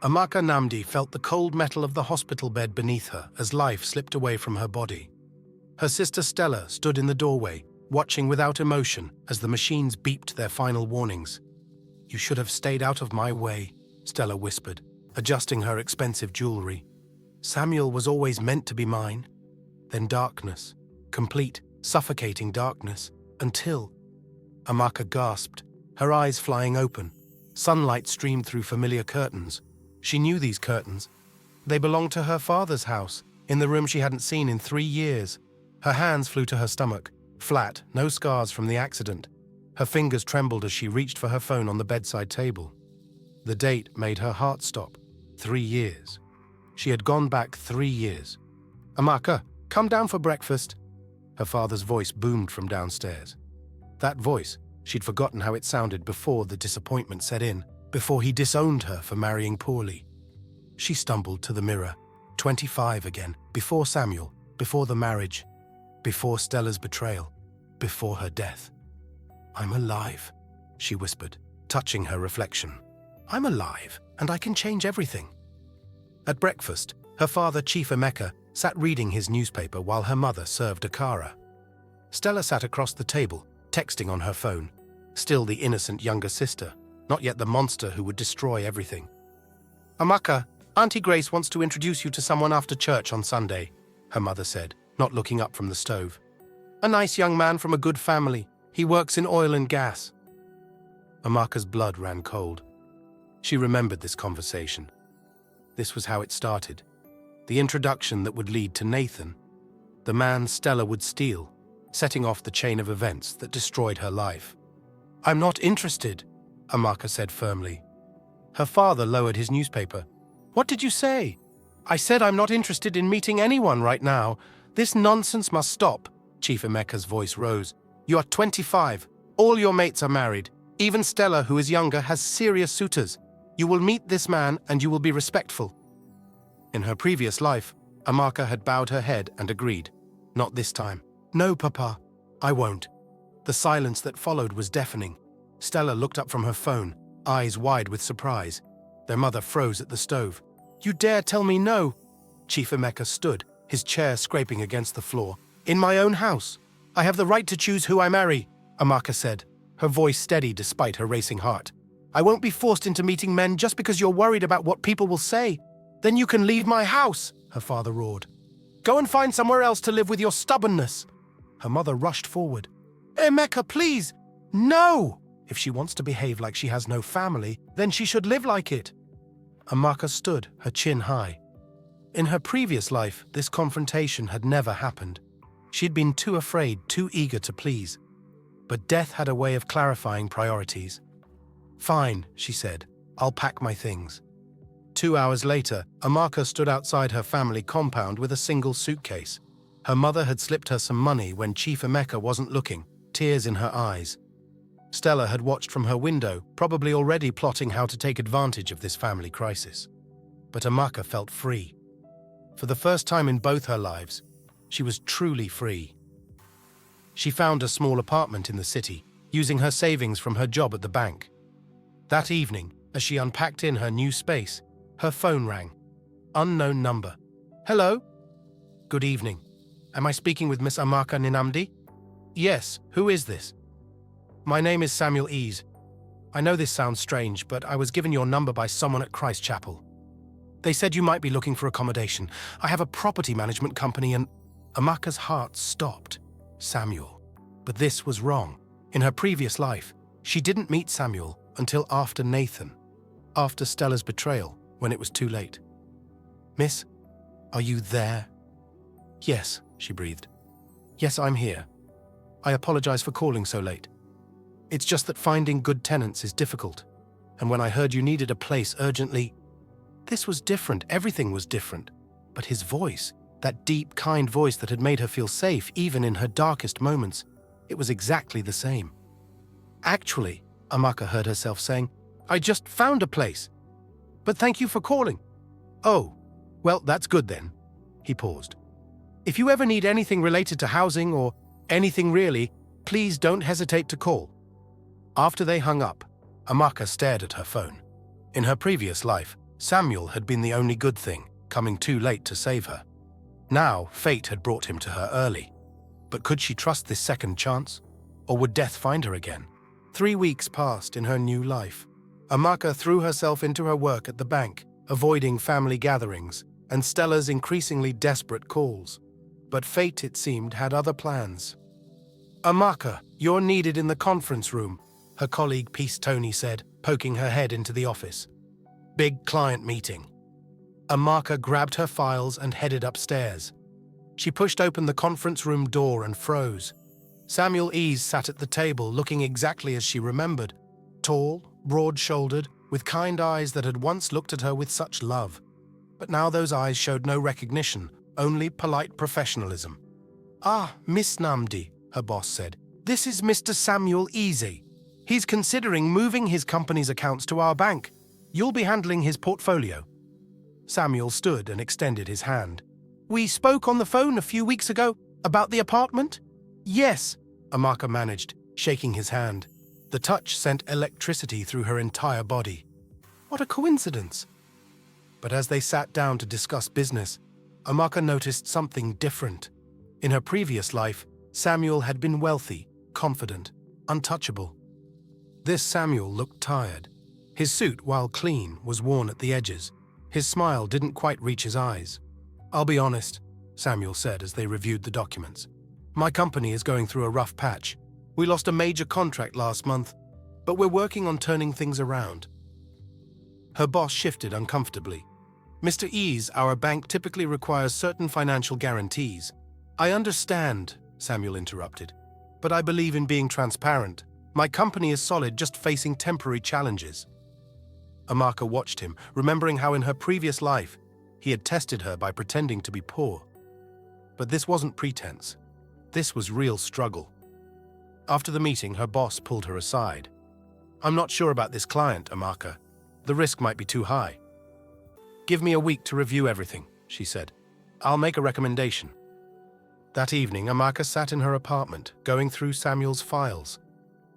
Amaka Nnamdi felt the cold metal of the hospital bed beneath her as life slipped away from her body. Her sister Stella stood in the doorway, watching without emotion as the machines beeped their final warnings. "You should have stayed out of my way," Stella whispered, adjusting her expensive jewelry. "Samuel was always meant to be mine." Then darkness, complete, suffocating darkness, until... Amaka gasped, her eyes flying open. Sunlight streamed through familiar curtains. She knew these curtains. They belonged to her father's house, in the room she hadn't seen in 3 years. Her hands flew to her stomach, flat, no scars from the accident. Her fingers trembled as she reached for her phone on the bedside table. The date made her heart stop. 3 years. She had gone back 3 years. "Amaka, come down for breakfast." Her father's voice boomed from downstairs. That voice, she'd forgotten how it sounded before the disappointment set in, before he disowned her for marrying poorly. She stumbled to the mirror. 25 again, before Samuel, before the marriage, before Stella's betrayal, before her death. "I'm alive," she whispered, touching her reflection. "I'm alive, and I can change everything." At breakfast, her father, Chief Emeka, sat reading his newspaper while her mother served akara. Stella sat across the table, texting on her phone. Still the innocent younger sister, not yet the monster who would destroy everything. "Amaka, Auntie Grace wants to introduce you to someone after church on Sunday," her mother said, not looking up from the stove. "A nice young man from a good family. He works in oil and gas." Amaka's blood ran cold. She remembered this conversation. This was how it started. The introduction that would lead to Nathan, the man Stella would steal, setting off the chain of events that destroyed her life. "I'm not interested," Amaka said firmly. Her father lowered his newspaper. "What did you say?" "I said I'm not interested in meeting anyone right now. This nonsense must stop." Chief Emeka's voice rose. "You are 25. All your mates are married. Even Stella, who is younger, has serious suitors. You will meet this man and you will be respectful." In her previous life, Amaka had bowed her head and agreed. Not this time. "No, Papa, I won't." The silence that followed was deafening. Stella looked up from her phone, eyes wide with surprise. Their mother froze at the stove. "You dare tell me no?" Chief Emeka stood, his chair scraping against the floor. "In my own house. I have the right to choose who I marry," Amaka said, her voice steady despite her racing heart. "I won't be forced into meeting men just because you're worried about what people will say. Then you can leave my house," her father roared. "Go and find somewhere else to live with your stubbornness." Her mother rushed forward. "Emeka, please! No! If she wants to behave like she has no family, then she should live like it." Amaka stood, her chin high. In her previous life, this confrontation had never happened. She'd been too afraid, too eager to please. But death had a way of clarifying priorities. "Fine," she said. "I'll pack my things." 2 hours later, Amaka stood outside her family compound with a single suitcase. Her mother had slipped her some money when Chief Emeka wasn't looking, tears in her eyes. Stella had watched from her window, probably already plotting how to take advantage of this family crisis. But Amaka felt free. For the first time in both her lives, she was truly free. She found a small apartment in the city, using her savings from her job at the bank. That evening, as she unpacked in her new space, her phone rang. Unknown number. "Hello?" "Good evening. Am I speaking with Miss Amaka Nnamdi?" "Yes. Who is this?" "My name is Samuel Ease. I know this sounds strange, but I was given your number by someone at Christ Chapel. They said you might be looking for accommodation. I have a property management company and..." Amaka's heart stopped. Samuel. But this was wrong. In her previous life, she didn't meet Samuel until after Nathan, after Stella's betrayal, when it was too late. "Miss, are you there?" "Yes," she breathed. "Yes, I'm here. I apologize for calling so late. It's just that finding good tenants is difficult. And when I heard you needed a place urgently..." This was different, everything was different. But his voice, that deep, kind voice that had made her feel safe even in her darkest moments, it was exactly the same. "Actually," Amaka heard herself saying, "I just found a place. But thank you for calling." "Oh, well, that's good then." He paused. "If you ever need anything related to housing or anything really, please don't hesitate to call." After they hung up, Amaka stared at her phone. In her previous life, Samuel had been the only good thing, coming too late to save her. Now, fate had brought him to her early. But could she trust this second chance? Or would death find her again? 3 weeks passed in her new life. Amaka threw herself into her work at the bank, avoiding family gatherings and Stella's increasingly desperate calls. But fate, it seemed, had other plans. "Amaka, you're needed in the conference room," her colleague Peace Tony said, poking her head into the office. "Big client meeting." Amaka grabbed her files and headed upstairs. She pushed open the conference room door and froze. Samuel Ease sat at the table, looking exactly as she remembered. Tall, broad-shouldered, with kind eyes that had once looked at her with such love. But now those eyes showed no recognition, only polite professionalism. "Ah, Miss Nnamdi," her boss said. "This is Mr. Samuel Ease. He's considering moving his company's accounts to our bank. You'll be handling his portfolio." Samuel stood and extended his hand. "We spoke on the phone a few weeks ago about the apartment?" "Yes," Amaka managed, shaking his hand. The touch sent electricity through her entire body. What a coincidence! But as they sat down to discuss business, Amaka noticed something different. In her previous life, Samuel had been wealthy, confident, untouchable. This Samuel looked tired. His suit, while clean, was worn at the edges. His smile didn't quite reach his eyes. "I'll be honest," Samuel said as they reviewed the documents. "My company is going through a rough patch. We lost a major contract last month, but we're working on turning things around." Her boss shifted uncomfortably. "Mr. Ease, our bank typically requires certain financial guarantees." "I understand," Samuel interrupted, "but I believe in being transparent. My company is solid, just facing temporary challenges." Amaka watched him, remembering how in her previous life he had tested her by pretending to be poor. But this wasn't pretense. This was real struggle. After the meeting, her boss pulled her aside. "I'm not sure about this client, Amaka. The risk might be too high." "Give me a week to review everything," she said. "I'll make a recommendation." That evening, Amaka sat in her apartment, going through Samuel's files.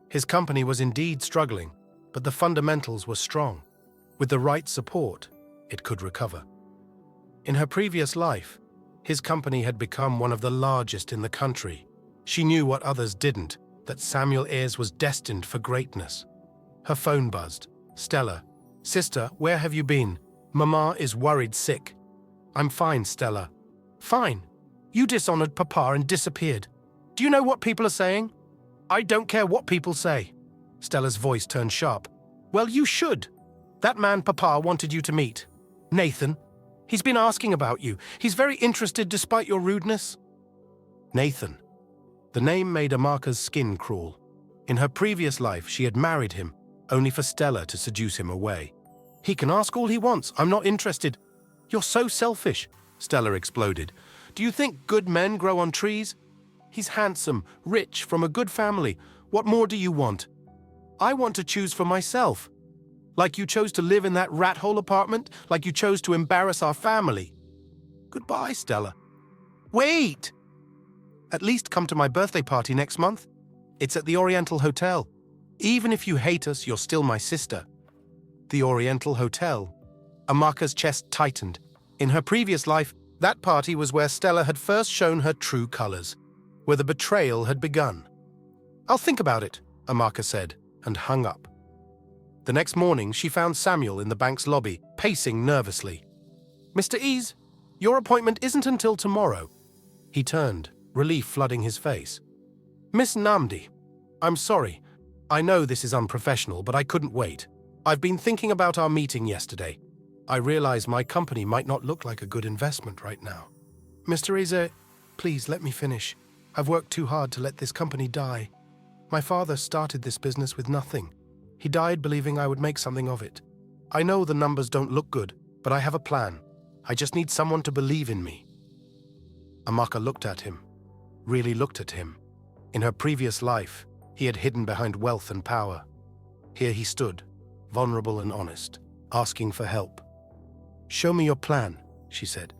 His company was indeed struggling, but the fundamentals were strong. With the right support, it could recover. In her previous life, his company had become one of the largest in the country. She knew what others didn't, that Samuel Ease was destined for greatness. Her phone buzzed. "Stella. Sister, where have you been? Mama is worried sick." "I'm fine, Stella." "Fine. You dishonored Papa and disappeared. Do you know what people are saying?" "I don't care what people say." Stella's voice turned sharp. "Well, you should. That man Papa wanted you to meet. Nathan. He's been asking about you. He's very interested despite your rudeness." Nathan. The name made Amaka's skin crawl. In her previous life, she had married him, only for Stella to seduce him away. "He can ask all he wants. I'm not interested." "You're so selfish," Stella exploded. "Do you think good men grow on trees? He's handsome, rich, from a good family. What more do you want?" "I want to choose for myself. Like you chose to live in that rat-hole apartment, like you chose to embarrass our family." "Goodbye, Stella." "Wait! At least come to my birthday party next month. It's at the Oriental Hotel. Even if you hate us, you're still my sister." The Oriental Hotel. Amaka's chest tightened. In her previous life, that party was where Stella had first shown her true colors, where the betrayal had begun. "I'll think about it," Amaka said, and hung up. The next morning, she found Samuel in the bank's lobby, pacing nervously. "Mr. Ease, your appointment isn't until tomorrow." He turned, relief flooding his face. "Miss Nnamdi, I'm sorry. I know this is unprofessional, but I couldn't wait. I've been thinking about our meeting yesterday. I realize my company might not look like a good investment right now." "Mr. Ease, please let me finish. I've worked too hard to let this company die. My father started this business with nothing. He died believing I would make something of it. I know the numbers don't look good, but I have a plan. I just need someone to believe in me." Amaka looked at him, really looked at him. In her previous life, he had hidden behind wealth and power. Here he stood, vulnerable and honest, asking for help. "Show me your plan," she said.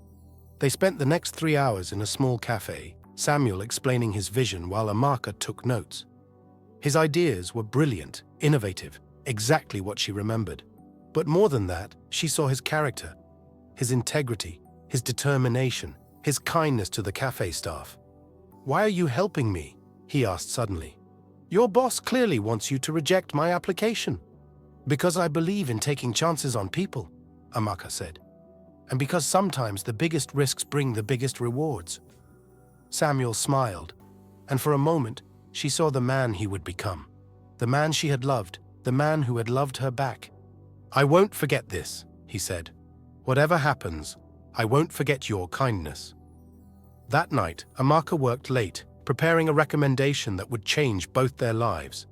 They spent the next 3 hours in a small cafe, Samuel explaining his vision while Amaka took notes. His ideas were brilliant, innovative, exactly what she remembered. But more than that, she saw his character, his integrity, his determination, his kindness to the cafe staff. "Why are you helping me?" he asked suddenly. "Your boss clearly wants you to reject my application." "Because I believe in taking chances on people," Amaka said. "And because sometimes the biggest risks bring the biggest rewards." Samuel smiled, and for a moment, she saw the man he would become. The man she had loved, the man who had loved her back. "I won't forget this," he said. "Whatever happens, I won't forget your kindness." That night, Amaka worked late, preparing a recommendation that would change both their lives.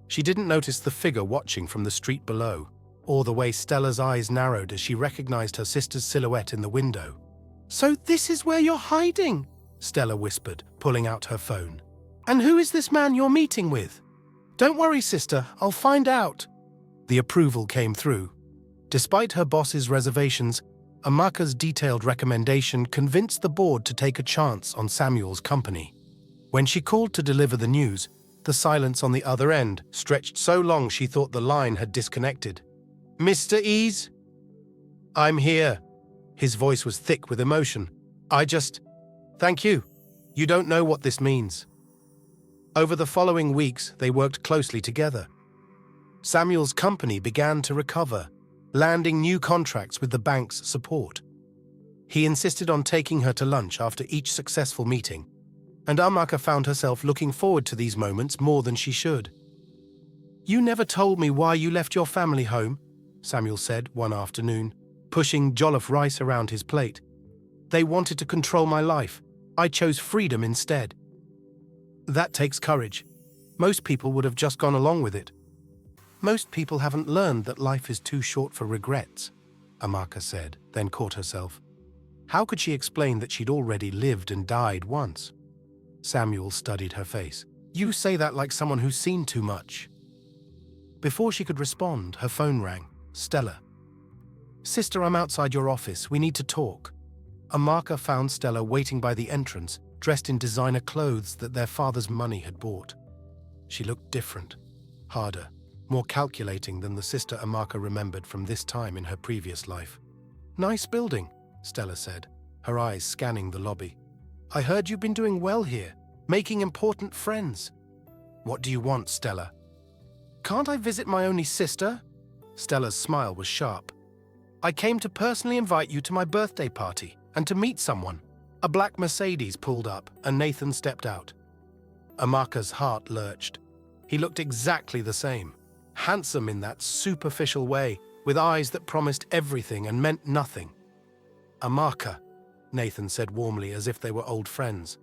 She didn't notice the figure watching from the street below, or the way Stella's eyes narrowed as she recognized her sister's silhouette in the window. "So this is where you're hiding?" Stella whispered, pulling out her phone. "And who is this man you're meeting with?" "Don't worry, sister, I'll find out." The approval came through. Despite her boss's reservations, Amaka's detailed recommendation convinced the board to take a chance on Samuel's company. When she called to deliver the news, the silence on the other end stretched so long she thought the line had disconnected. "Mr. Ease?" "I'm here." His voice was thick with emotion. Thank you. You don't know what this means." Over the following weeks, they worked closely together. Samuel's company began to recover, landing new contracts with the bank's support. He insisted on taking her to lunch after each successful meeting, and Amaka found herself looking forward to these moments more than she should. "You never told me why you left your family home," Samuel said one afternoon, pushing jollof rice around his plate. "They wanted to control my life. I chose freedom instead." "That takes courage. Most people would have just gone along with it." "Most people haven't learned that life is too short for regrets," Amaka said, then caught herself. How could she explain that she'd already lived and died once? Samuel studied her face. "You say that like someone who's seen too much." Before she could respond, her phone rang. Stella. "Sister, I'm outside your office. We need to talk." Amaka found Stella waiting by the entrance, dressed in designer clothes that their father's money had bought. She looked different, harder, more calculating than the sister Amaka remembered from this time in her previous life. "Nice building," Stella said, her eyes scanning the lobby. "I heard you've been doing well here, making important friends." "What do you want, Stella?" "Can't I visit my only sister?" Stella's smile was sharp. "I came to personally invite you to my birthday party and to meet someone." A black Mercedes pulled up, and Nathan stepped out. Amaka's heart lurched. He looked exactly the same, handsome in that superficial way, with eyes that promised everything and meant nothing. "Amaka," Nathan said warmly, as if they were old friends.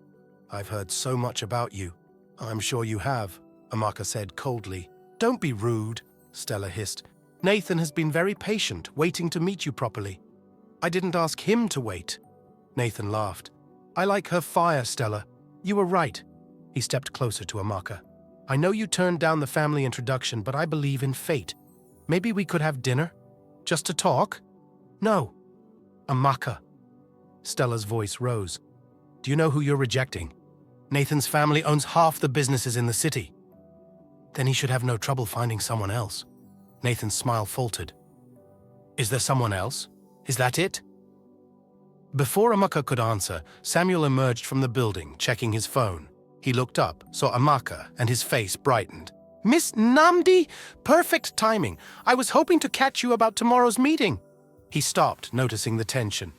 "I've heard so much about you." "I'm sure you have," Amaka said coldly. "Don't be rude," Stella hissed. "Nathan has been very patient, waiting to meet you properly." "I didn't ask him to wait." Nathan laughed. "I like her fire, Stella. You were right." He stepped closer to Amaka. "I know you turned down the family introduction, but I believe in fate. Maybe we could have dinner? Just to talk?" "No." "Amaka." Stella's voice rose. "Do you know who you're rejecting? Nathan's family owns half the businesses in the city." "Then he should have no trouble finding someone else." Nathan's smile faltered. "Is there someone else? Is that it?" Before Amaka could answer, Samuel emerged from the building, checking his phone. He looked up, saw Amaka, and his face brightened. "Miss Nnamdi? Perfect timing. I was hoping to catch you about tomorrow's meeting." He stopped, noticing the tension.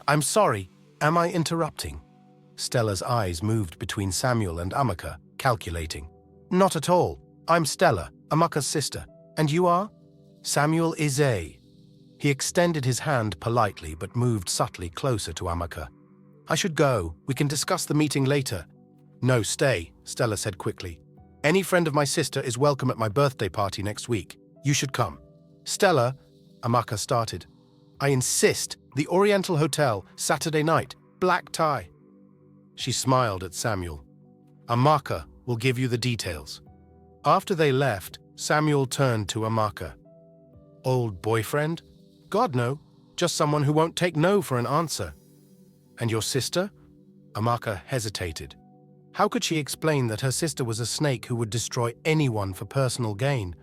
"I'm sorry. Am I interrupting?" Stella's eyes moved between Samuel and Amaka, calculating. "Not at all. I'm Stella, Amaka's sister. And you are?" "Samuel Ize." He extended his hand politely but moved subtly closer to Amaka. "I should go. We can discuss the meeting later." "No, stay," Stella said quickly. "Any friend of my sister is welcome at my birthday party next week. You should come." "Stella," Amaka started. "I insist. The Oriental Hotel, Saturday night. Black tie." She smiled at Samuel. "Amaka will give you the details." After they left, Samuel turned to Amaka. "Old boyfriend?" "God, no. Just someone who won't take no for an answer." "And your sister?" Amaka hesitated. How could she explain that her sister was a snake who would destroy anyone for personal gain?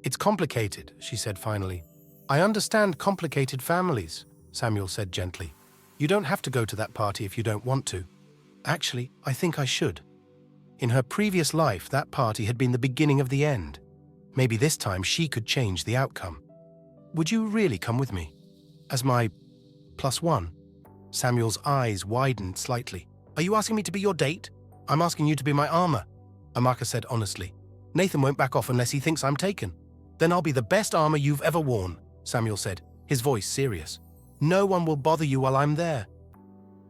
It's complicated, she said finally. I understand complicated families, Samuel said gently. You don't have to go to that party if you don't want to. Actually, I think I should. In her previous life, that party had been the beginning of the end. Maybe this time she could change the outcome. Would you really come with me? As my +1? Samuel's eyes widened slightly. Are you asking me to be your date? I'm asking you to be my armor, Amaka said honestly. Nathan won't back off unless he thinks I'm taken. Then I'll be the best armor you've ever worn, Samuel said, his voice serious. No one will bother you while I'm there.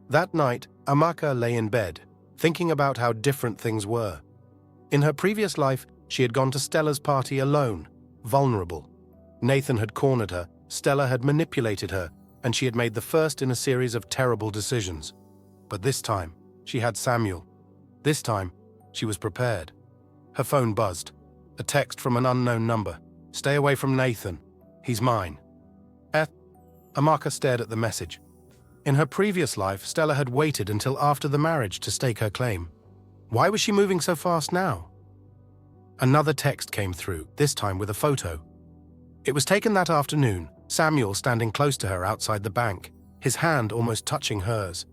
That night, Amaka lay in bed, thinking about how different things were. In her previous life, she had gone to Stella's party alone, vulnerable. Nathan had cornered her, Stella had manipulated her, and she had made the first in a series of terrible decisions. But this time, she had Samuel. This time, she was prepared. Her phone buzzed. A text from an unknown number. Stay away from Nathan. He's mine. Amaka stared at the message. In her previous life, Stella had waited until after the marriage to stake her claim. Why was she moving so fast now? Another text came through, this time with a photo. It was taken that afternoon, Samuel standing close to her outside the bank, his hand almost touching hers.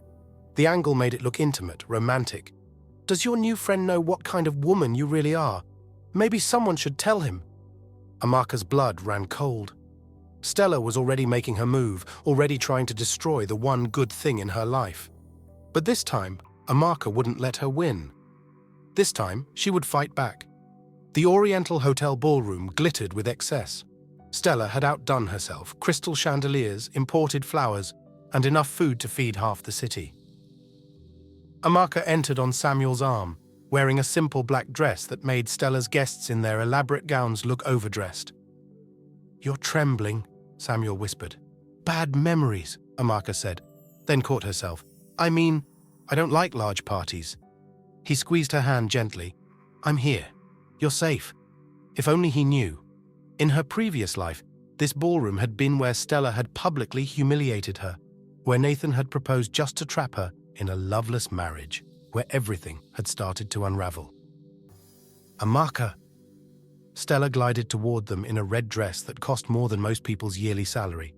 The angle made it look intimate, romantic. Does your new friend know what kind of woman you really are? Maybe someone should tell him. Amaka's blood ran cold. Stella was already making her move, already trying to destroy the one good thing in her life. But this time, Amaka wouldn't let her win. This time, she would fight back. The Oriental Hotel ballroom glittered with excess. Stella had outdone herself, crystal chandeliers, imported flowers, and enough food to feed half the city. Amaka entered on Samuel's arm, wearing a simple black dress that made Stella's guests in their elaborate gowns look overdressed. You're trembling, Samuel whispered. Bad memories, Amaka said, then caught herself. I mean, I don't like large parties. He squeezed her hand gently. I'm here. You're safe. If only he knew. In her previous life, this ballroom had been where Stella had publicly humiliated her, where Nathan had proposed just to trap her in a loveless marriage, where everything had started to unravel. Amaka! Stella glided toward them in a red dress that cost more than most people's yearly salary.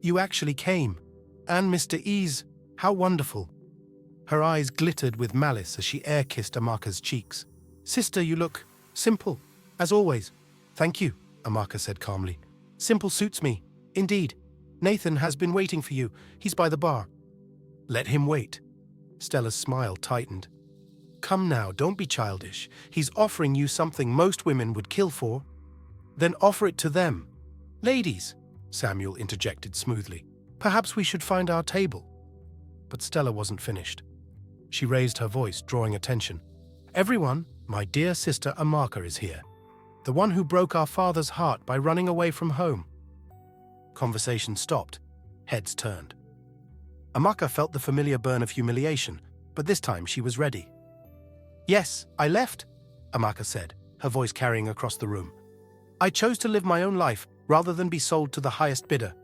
You actually came. And Mr. Ease, how wonderful. Her eyes glittered with malice as she air-kissed Amaka's cheeks. Sister, you look simple, as always. Thank you, Amaka said calmly. Simple suits me. Indeed. Nathan has been waiting for you. He's by the bar. Let him wait. Stella's smile tightened. Come now, don't be childish. He's offering you something most women would kill for. Then offer it to them. Ladies, Samuel interjected smoothly. Perhaps we should find our table. But Stella wasn't finished. She raised her voice, drawing attention. Everyone, my dear sister Amaka is here. The one who broke our father's heart by running away from home. Conversation stopped. Heads turned. Amaka felt the familiar burn of humiliation, but this time she was ready. Yes, I left, Amaka said, her voice carrying across the room. I chose to live my own life rather than be sold to the highest bidder.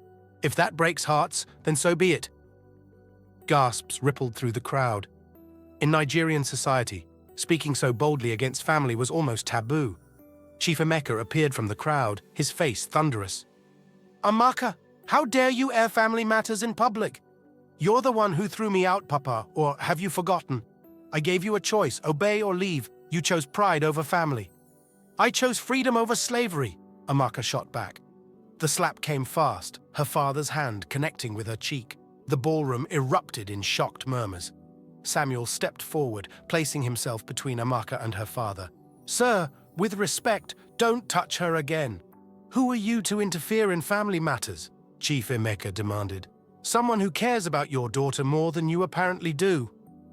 If that breaks hearts, then so be it. Gasps rippled through the crowd. In Nigerian society, speaking so boldly against family was almost taboo. Chief Emeka appeared from the crowd, his face thunderous. Amaka, how dare you air family matters in public? You're the one who threw me out, Papa, or have you forgotten? I gave you a choice, obey or leave. You chose pride over family. I chose freedom over slavery, Amaka shot back. The slap came fast, her father's hand connecting with her cheek. The ballroom erupted in shocked murmurs. Samuel stepped forward, placing himself between Amaka and her father. Sir, with respect, don't touch her again. Who are you to interfere in family matters? Chief Emeka demanded. Someone who cares about your daughter more than you apparently do.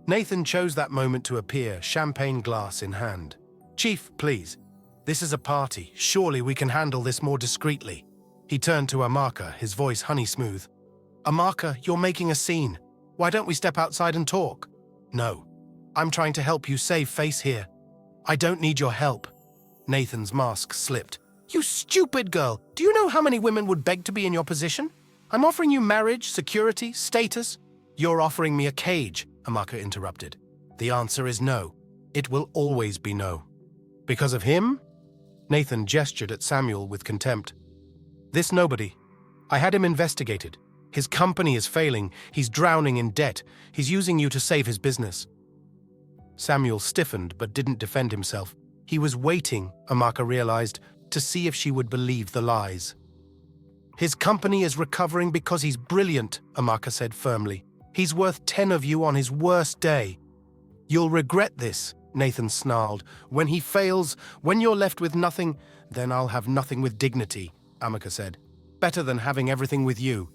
Nathan chose that moment to appear, champagne glass in hand. Chief, please. This is a party. Surely we can handle this more discreetly. He turned to Amaka, his voice honey smooth. Amaka, you're making a scene. Why don't we step outside and talk? No. I'm trying to help you save face here. I don't need your help. Nathan's mask slipped. You stupid girl! Do you know how many women would beg to be in your position? I'm offering you marriage, security, status. You're offering me a cage, Amaka interrupted. The answer is no. It will always be no. Because of him? Nathan gestured at Samuel with contempt. This nobody. I had him investigated. His company is failing. He's drowning in debt. He's using you to save his business. Samuel stiffened but didn't defend himself. He was waiting, Amaka realized, to see if she would believe the lies. His company is recovering because he's brilliant, Amaka said firmly. He's worth 10 of you on his worst day. You'll regret this, Nathan snarled. When he fails, when you're left with nothing, then I'll have nothing with dignity, Amaka said. Better than having everything with you.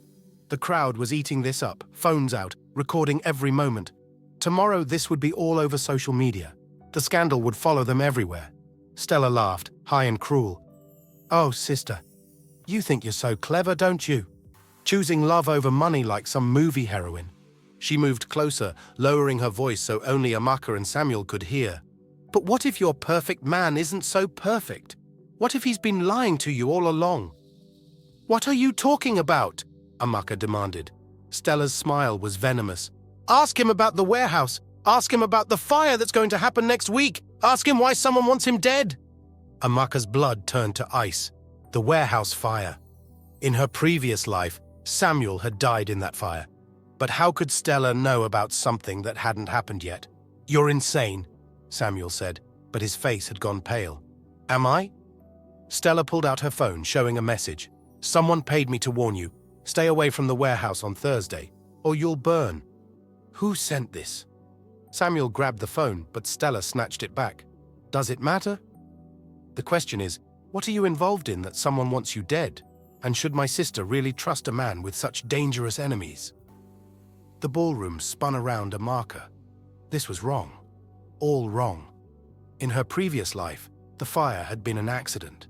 The crowd was eating this up, phones out, recording every moment. Tomorrow this would be all over social media. The scandal would follow them everywhere. Stella laughed, high and cruel. Oh, sister, you think you're so clever, don't you? Choosing love over money like some movie heroine. She moved closer, lowering her voice so only Amaka and Samuel could hear. But what if your perfect man isn't so perfect? What if he's been lying to you all along? What are you talking about? Amaka demanded. Stella's smile was venomous. Ask him about the warehouse. Ask him about the fire that's going to happen next week. Ask him why someone wants him dead. Amaka's blood turned to ice. The warehouse fire. In her previous life, Samuel had died in that fire. But how could Stella know about something that hadn't happened yet? You're insane, Samuel said, but his face had gone pale. Am I? Stella pulled out her phone, showing a message. Someone paid me to warn you. Stay away from the warehouse on Thursday, or you'll burn. Who sent this? Samuel grabbed the phone, but Stella snatched it back. Does it matter? The question is, what are you involved in that someone wants you dead? And should my sister really trust a man with such dangerous enemies? The ballroom spun around Amaka. This was wrong. All wrong. In her previous life, the fire had been an accident.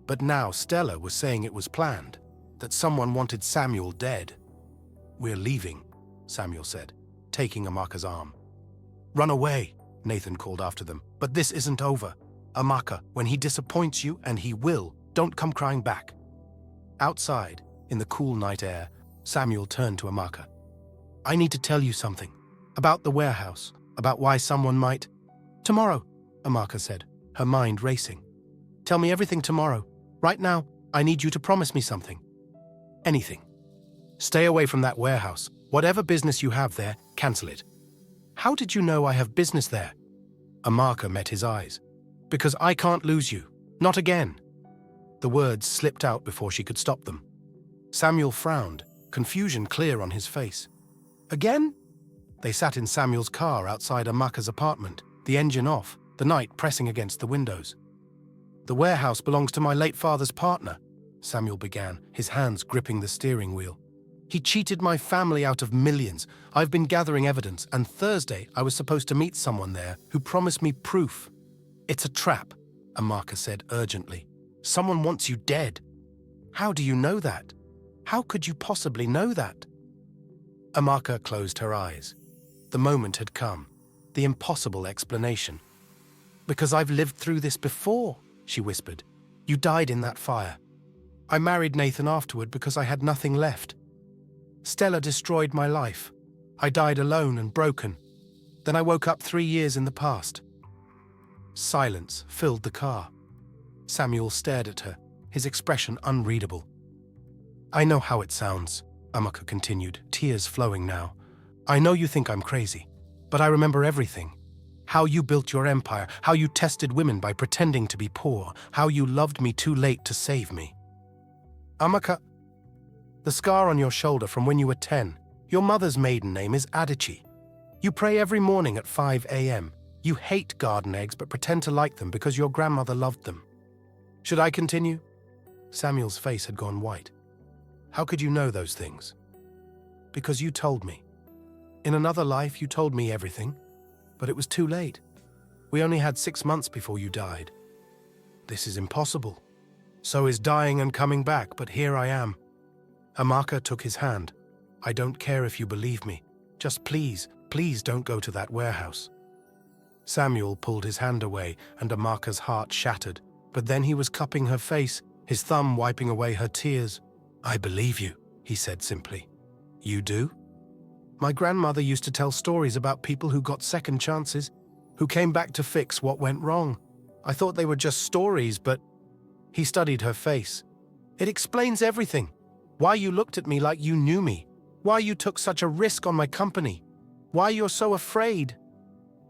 But now Stella was saying it was planned, that someone wanted Samuel dead. We're leaving, Samuel said, taking Amaka's arm. Run away, Nathan called after them. But this isn't over. Amaka, when he disappoints you, and he will, don't come crying back. Outside, in the cool night air, Samuel turned to Amaka. I need to tell you something. About the warehouse. About why someone might... Tomorrow, Amaka said, her mind racing. Tell me everything tomorrow. Right now, I need you to promise me something. Anything. Stay away from that warehouse. Whatever business you have there, cancel it. How did you know I have business there? Amaka met his eyes. Because I can't lose you. Not again. The words slipped out before she could stop them. Samuel frowned, confusion clear on his face. Again? They sat in Samuel's car outside Amaka's apartment, the engine off, the night pressing against the windows. The warehouse belongs to my late father's partner, Samuel began, his hands gripping the steering wheel. He cheated my family out of millions. I've been gathering evidence, and Thursday I was supposed to meet someone there who promised me proof. It's a trap, Amaka said urgently. Someone wants you dead. How do you know that? How could you possibly know that? Amaka closed her eyes. The moment had come, the impossible explanation. Because I've lived through this before, she whispered. You died in that fire. I married Nathan afterward because I had nothing left. Stella destroyed my life. I died alone and broken. Then I woke up 3 years in the past. Silence filled the car. Samuel stared at her, his expression unreadable. I know how it sounds, Amaka continued, tears flowing now. I know you think I'm crazy, but I remember everything. How you built your empire, how you tested women by pretending to be poor, how you loved me too late to save me. Amaka, the scar on your shoulder from when you were 10, your mother's maiden name is Adichie. You pray every morning at 5 a.m. You hate garden eggs but pretend to like them because your grandmother loved them. Should I continue? Samuel's face had gone white. How could you know those things? Because you told me. In another life, you told me everything, but it was too late. We only had 6 months before you died. This is impossible. So is dying and coming back, but here I am. Amaka took his hand. I don't care if you believe me. Just please, please don't go to that warehouse. Samuel pulled his hand away, and Amaka's heart shattered. But then he was cupping her face, his thumb wiping away her tears. I believe you, he said simply. You do? My grandmother used to tell stories about people who got second chances, who came back to fix what went wrong. I thought they were just stories, but He studied her face. It explains everything. Why you looked at me like you knew me. Why you took such a risk on my company. Why you're so afraid.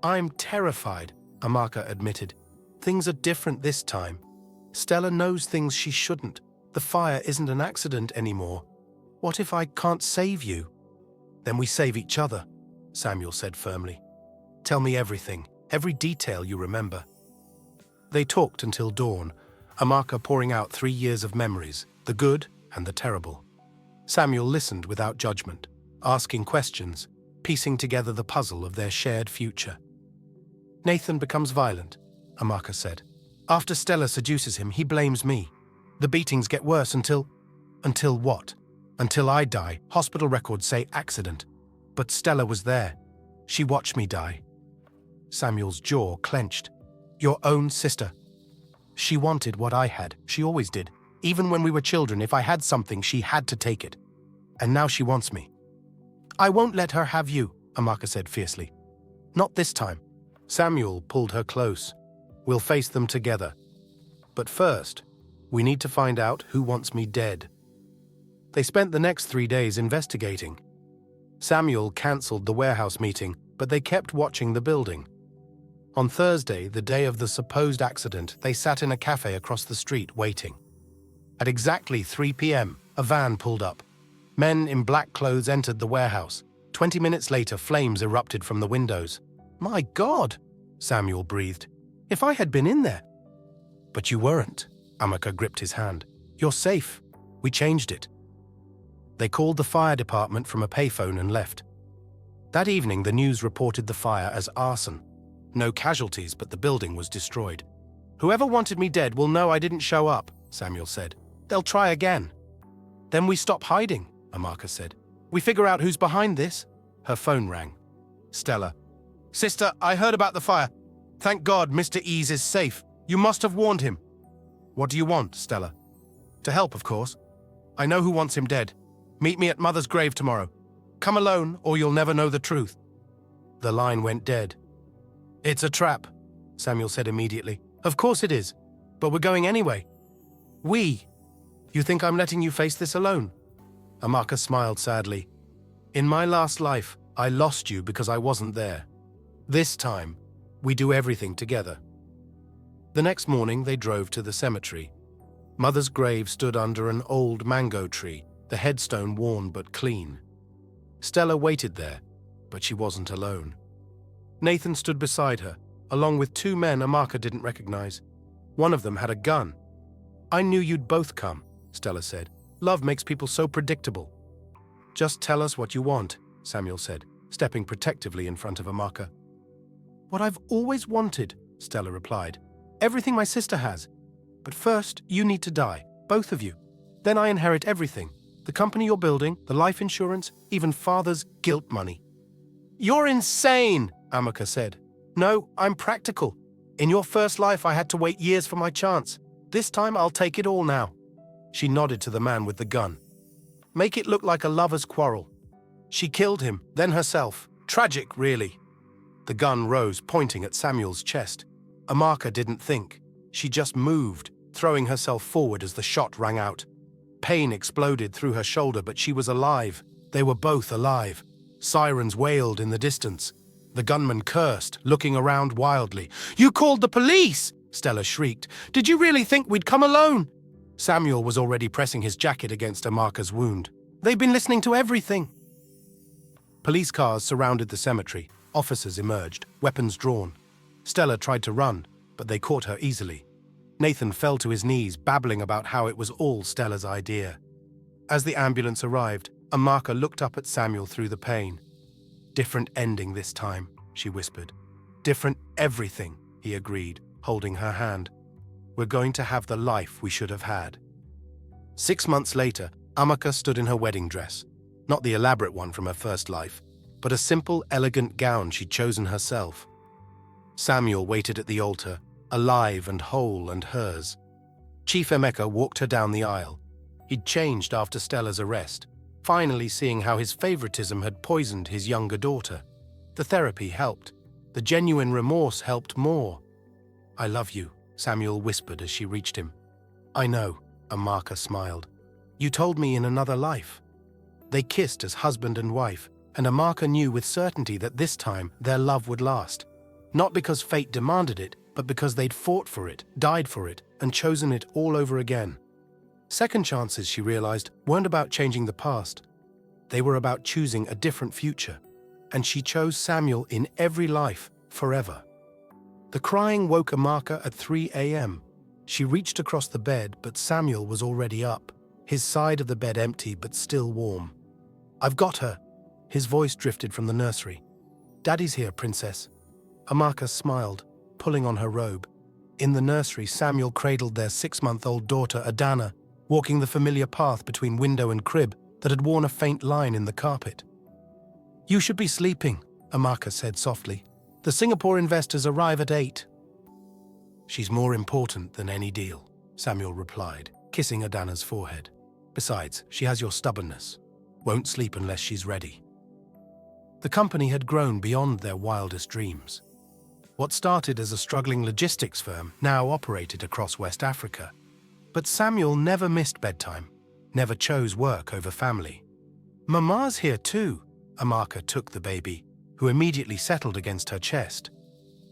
I'm terrified, Amaka admitted. Things are different this time. Stella knows things she shouldn't. The fire isn't an accident anymore. What if I can't save you? Then we save each other, Samuel said firmly. Tell me everything, every detail you remember. They talked until dawn, Amaka pouring out 3 years of memories, the good and the terrible. Samuel listened without judgment, asking questions, piecing together the puzzle of their shared future. Nathan becomes violent, Amaka said. After Stella seduces him, he blames me. The beatings get worse until what? Until I die. Hospital records say accident. But Stella was there. She watched me die. Samuel's jaw clenched. Your own sister. She wanted what I had. She always did. Even when we were children, if I had something, she had to take it. And now she wants me. I won't let her have you, Amaka said fiercely. Not this time. Samuel pulled her close. We'll face them together. But first, we need to find out who wants me dead. They spent the next 3 days investigating. Samuel cancelled the warehouse meeting, but they kept watching the building. On Thursday, the day of the supposed accident, they sat in a cafe across the street waiting. At exactly 3 p.m., a van pulled up. Men in black clothes entered the warehouse. 20 minutes later, flames erupted from the windows. My God, Samuel breathed. If I had been in there. But you weren't. Amaka gripped his hand. You're safe. We changed it. They called the fire department from a payphone and left. That evening, the news reported the fire as arson. No casualties, but the building was destroyed. Whoever wanted me dead will know I didn't show up, Samuel said. They'll try again. Then we stop hiding, Amaka said. We figure out who's behind this. Her phone rang. Stella. Sister, I heard about the fire. Thank God Mr. Ease is safe. You must have warned him. What do you want, Stella? To help, of course. I know who wants him dead. Meet me at Mother's grave tomorrow. Come alone, or you'll never know the truth. The line went dead. It's a trap, Samuel said immediately. Of course it is, but we're going anyway. We? You think I'm letting you face this alone? Amaka smiled sadly. In my last life, I lost you because I wasn't there. This time, we do everything together. The next morning, they drove to the cemetery. Mother's grave stood under an old mango tree, the headstone worn but clean. Stella waited there, but she wasn't alone. Nathan stood beside her, along with 2 men Amaka didn't recognize. One of them had a gun. I knew you'd both come, Stella said. Love makes people so predictable. Just tell us what you want, Samuel said, stepping protectively in front of Amaka. What I've always wanted, Stella replied. Everything my sister has. But first, you need to die, both of you. Then I inherit everything. The company you're building, the life insurance, even Father's guilt money. You're insane, Amaka said. No, I'm practical. In your first life, I had to wait years for my chance. This time, I'll take it all now. She nodded to the man with the gun. Make it look like a lover's quarrel. She killed him, then herself. Tragic, really. The gun rose, pointing at Samuel's chest. Amaka didn't think. She just moved, throwing herself forward as the shot rang out. Pain exploded through her shoulder, but she was alive. They were both alive. Sirens wailed in the distance. The gunman cursed, looking around wildly. You called the police! Stella shrieked. Did you really think we'd come alone? Samuel was already pressing his jacket against Amaka's wound. They've been listening to everything. Police cars surrounded the cemetery. Officers emerged, weapons drawn. Stella tried to run, but they caught her easily. Nathan fell to his knees, babbling about how it was all Stella's idea. As the ambulance arrived, Amaka looked up at Samuel through the pain. Different ending this time, she whispered. Different everything, he agreed, holding her hand. We're going to have the life we should have had. 6 months later, Amaka stood in her wedding dress. Not the elaborate one from her first life, but a simple, elegant gown she'd chosen herself. Samuel waited at the altar, alive and whole and hers. Chief Emeka walked her down the aisle. He'd changed after Stella's arrest, finally seeing how his favoritism had poisoned his younger daughter. The therapy helped. The genuine remorse helped more. I love you, Samuel whispered as she reached him. I know, Amaka smiled. You told me in another life. They kissed as husband and wife, and Amaka knew with certainty that this time their love would last. Not because fate demanded it, but because they'd fought for it, died for it, and chosen it all over again. Second chances, she realized, weren't about changing the past. They were about choosing a different future. And she chose Samuel in every life, forever. The crying woke Amaka at 3 a.m. She reached across the bed, but Samuel was already up, his side of the bed empty but still warm. I've got her. His voice drifted from the nursery. Daddy's here, princess. Amaka smiled, pulling on her robe. In the nursery, Samuel cradled their 6-month-old daughter, Adana, walking the familiar path between window and crib that had worn a faint line in the carpet. You should be sleeping, Amaka said softly. The Singapore investors arrive at 8. She's more important than any deal, Samuel replied, kissing Adana's forehead. Besides, she has your stubbornness. Won't sleep unless she's ready. The company had grown beyond their wildest dreams. What started as a struggling logistics firm now operated across West Africa. But Samuel never missed bedtime, never chose work over family. Mama's here too, Amaka took the baby, who immediately settled against her chest.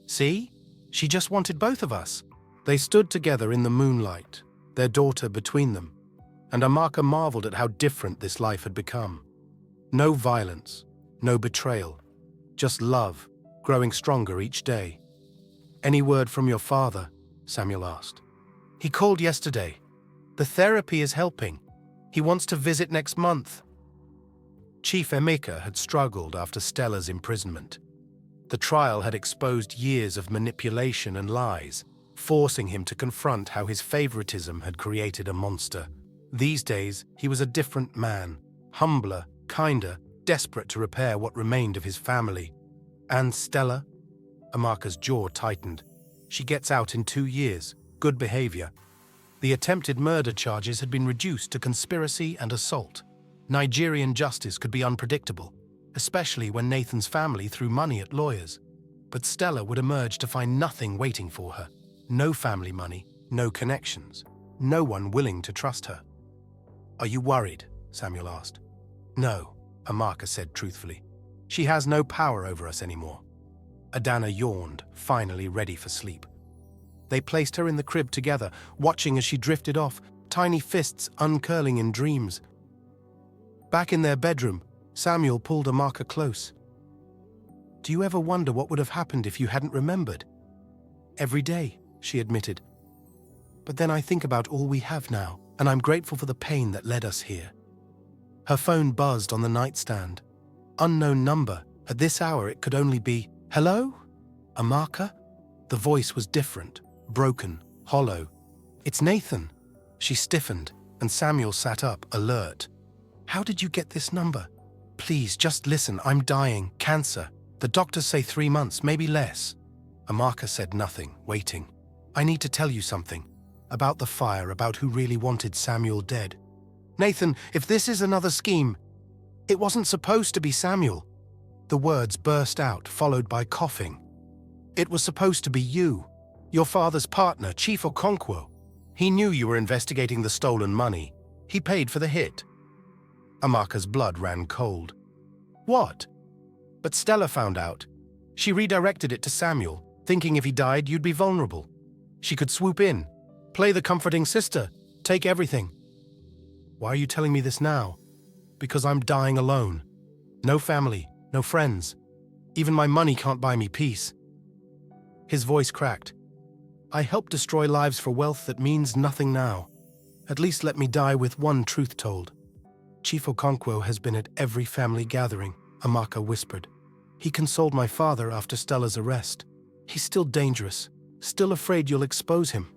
See? She just wanted both of us. They stood together in the moonlight, their daughter between them, and Amaka marveled at how different this life had become. No violence, no betrayal, just love, growing stronger each day. Any word from your father? Samuel asked. He called yesterday. The therapy is helping. He wants to visit next month. Chief Emeka had struggled after Stella's imprisonment. The trial had exposed years of manipulation and lies, forcing him to confront how his favoritism had created a monster. These days, he was a different man, humbler, kinder, desperate to repair what remained of his family. And Stella? Amaka's jaw tightened. She gets out in 2 years. Good behavior. The attempted murder charges had been reduced to conspiracy and assault. Nigerian justice could be unpredictable, especially when Nathan's family threw money at lawyers. But Stella would emerge to find nothing waiting for her. No family money, no connections, no one willing to trust her. Are you worried? Samuel asked. No, Amaka said truthfully. She has no power over us anymore. Adana yawned, finally ready for sleep. They placed her in the crib together, watching as she drifted off, tiny fists uncurling in dreams. Back in their bedroom, Samuel pulled Amaka close. Do you ever wonder what would have happened if you hadn't remembered? Every day, she admitted. But then I think about all we have now, and I'm grateful for the pain that led us here. Her phone buzzed on the nightstand. Unknown number. At this hour, it could only be, hello? Amaka? The voice was different, broken, hollow. It's Nathan. She stiffened, and Samuel sat up, alert. How did you get this number? Please, just listen. I'm dying. Cancer. The doctors say 3 months, maybe less. Amaka said nothing, waiting. I need to tell you something. About the fire, about who really wanted Samuel dead. Nathan, if this is another scheme, it wasn't supposed to be Samuel. The words burst out, followed by coughing. It was supposed to be you, your father's partner, Chief Okonkwo. He knew you were investigating the stolen money. He paid for the hit. Amaka's blood ran cold. What? But Stella found out. She redirected it to Samuel, thinking if he died, you'd be vulnerable. She could swoop in, play the comforting sister, take everything. Why are you telling me this now? Because I'm dying alone. No family, no friends. Even my money can't buy me peace. His voice cracked. I helped destroy lives for wealth that means nothing now. At least let me die with one truth told. Chief Okonkwo has been at every family gathering, Amaka whispered. He consoled my father after Stella's arrest. He's still dangerous, still afraid you'll expose him.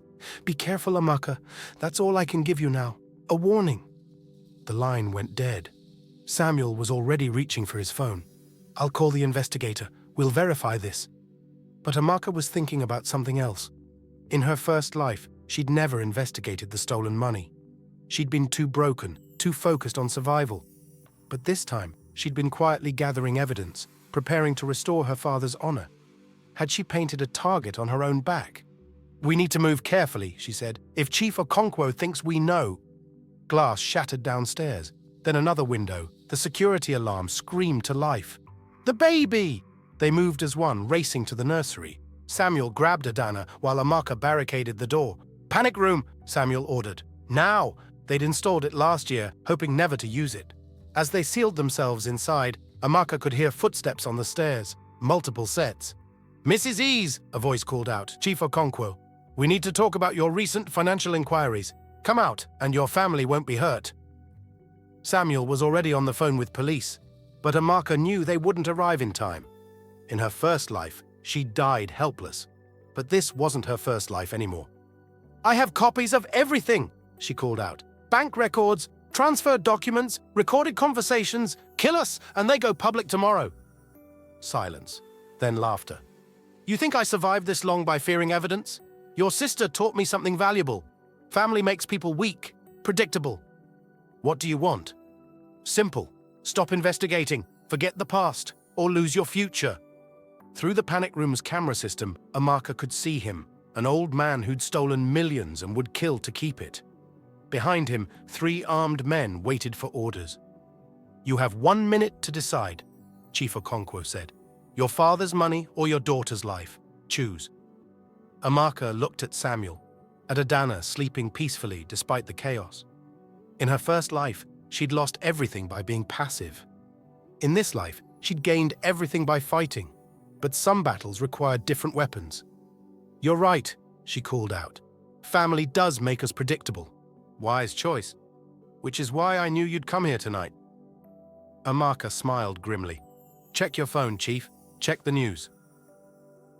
Be careful, Amaka. That's all I can give you now. A warning. The line went dead. Samuel was already reaching for his phone. I'll call the investigator. We'll verify this. But Amaka was thinking about something else. In her first life, she'd never investigated the stolen money. She'd been too broken, too focused on survival. But this time, she'd been quietly gathering evidence, preparing to restore her father's honor. Had she painted a target on her own back? We need to move carefully, she said. If Chief Okonkwo thinks we know. Glass shattered downstairs. Then another window. The security alarm screamed to life. The baby! They moved as one, racing to the nursery. Samuel grabbed Adana while Amaka barricaded the door. Panic room, Samuel ordered. Now! They'd installed it last year, hoping never to use it. As they sealed themselves inside, Amaka could hear footsteps on the stairs. Multiple sets. Mrs. Ease, a voice called out. Chief Okonkwo. We need to talk about your recent financial inquiries. Come out, and your family won't be hurt. Samuel was already on the phone with police, but Amaka knew they wouldn't arrive in time. In her first life, she died helpless. But this wasn't her first life anymore. I have copies of everything, she called out. Bank records, transfer documents, recorded conversations. Kill us, and they go public tomorrow. Silence, then laughter. You think I survived this long by fearing evidence? Your sister taught me something valuable. Family makes people weak, predictable. What do you want? Simple. Stop investigating, forget the past, or lose your future. Through the panic room's camera system, Amaka could see him, an old man who'd stolen millions and would kill to keep it. Behind him, 3 armed men waited for orders. You have 1 minute to decide, Chief Okonkwo said. Your father's money or your daughter's life. Choose. Amaka looked at Samuel, at Adana sleeping peacefully despite the chaos. In her first life, she'd lost everything by being passive. In this life, she'd gained everything by fighting, but some battles required different weapons. You're right, she called out. Family does make us predictable. Wise choice. Which is why I knew you'd come here tonight. Amaka smiled grimly. Check your phone, Chief. Check the news.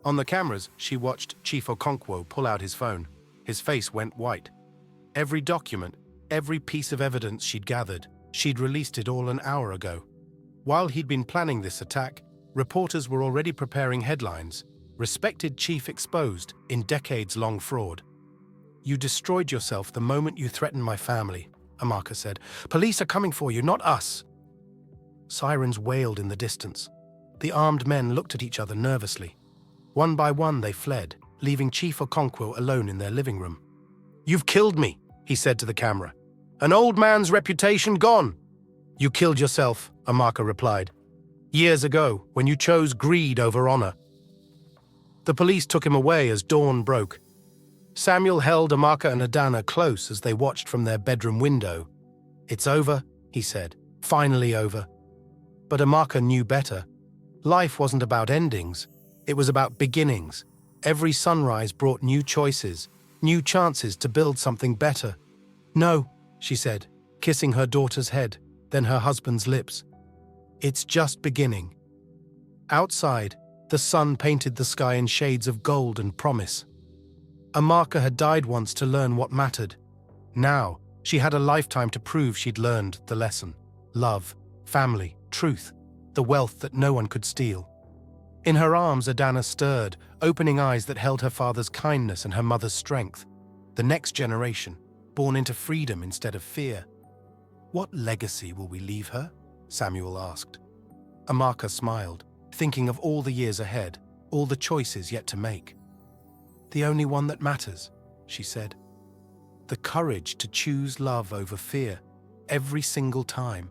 On the cameras, she watched Chief Okonkwo pull out his phone. His face went white. Every document, every piece of evidence she'd gathered, she'd released it all an hour ago. While he'd been planning this attack, reporters were already preparing headlines. Respected chief exposed in decades-long fraud. You destroyed yourself the moment you threatened my family, Amaka said. Police are coming for you, not us. Sirens wailed in the distance. The armed men looked at each other nervously. One by one they fled, leaving Chief Okonkwo alone in their living room. You've killed me, he said to the camera. An old man's reputation gone. You killed yourself, Amaka replied. Years ago, when you chose greed over honor. The police took him away as dawn broke. Samuel held Amaka and Adana close as they watched from their bedroom window. It's over, he said. Finally over. But Amaka knew better. Life wasn't about endings. It was about beginnings. Every sunrise brought new choices, new chances to build something better. No, she said, kissing her daughter's head, then her husband's lips. It's just beginning. Outside, the sun painted the sky in shades of gold and promise. Amaka had died once to learn what mattered. Now, she had a lifetime to prove she'd learned the lesson. Love, family, truth, the wealth that no one could steal. In her arms, Adana stirred, opening eyes that held her father's kindness and her mother's strength. The next generation, born into freedom instead of fear. What legacy will we leave her? Samuel asked. Amaka smiled, thinking of all the years ahead, all the choices yet to make. The only one that matters, she said. The courage to choose love over fear, every single time.